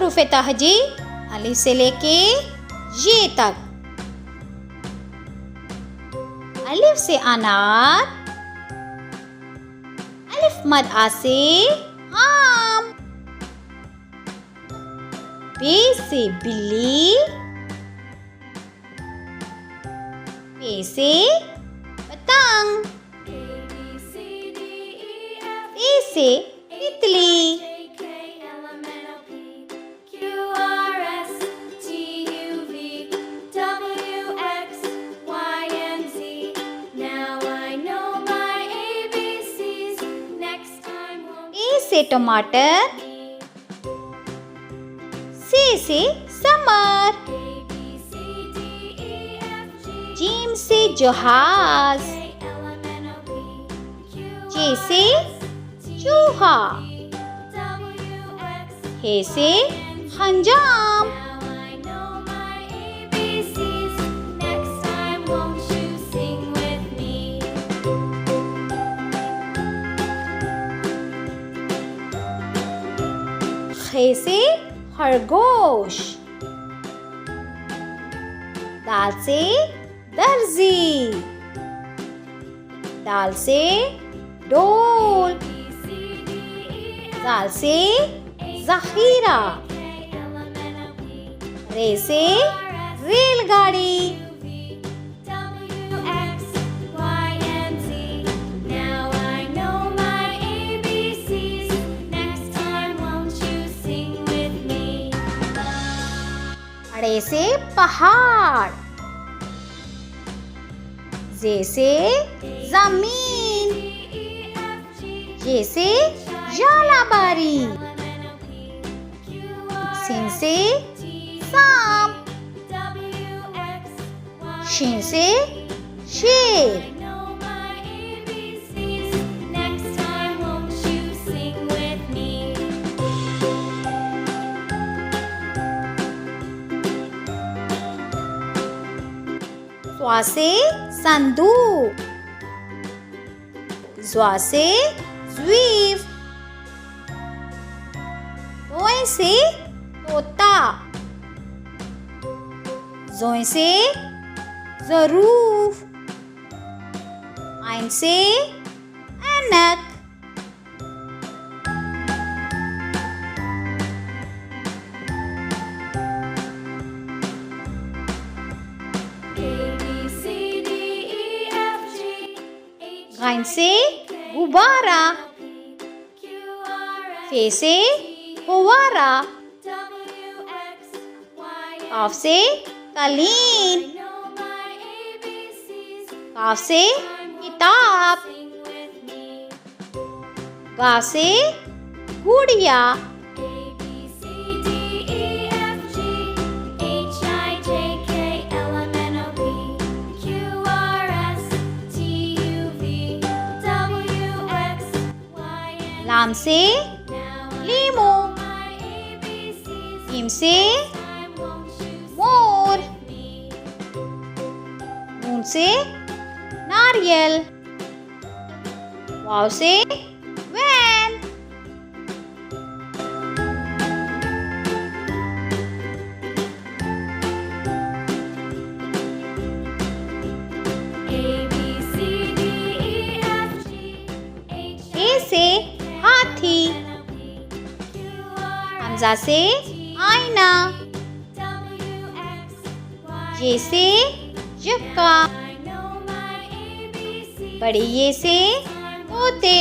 हरूफ तहजी अलिफ से लेके ये तक। अलिफ से अनार, अलिफ मद आ से आम। बे से बिल्ली, पे से पतंग। ती से तितली। से टमाटर, से समर। जीम से जहाज, जे से चूहा। हे से हंजाम। खे से खरगोश। दाल से दर्जी, दाल से डोल। दाल से ज़ख़ीरा। रे से रेलगाड़ी। अड़े से पहाड़। जे से जमीन। ये से जालाबारी। सिन से सांप। शिन से शेर। ज़्वा से संदूक। ज़्वा से ज़्वीफ़। ज़ोय से तोता। ज़ोय से ज़रूफ। आइन से ऐनक। गाइन से गुब्बारा। फे से फव्वारा। काफ से कालीन। काफ से किताब। गा से गुड़िया। लाम से लीमू। मीम से मोर। नून से नारियल। वाव से वैन। ए से हाथी। हमजा से आईना। ये से यक्का। बड़ी ये से तोते।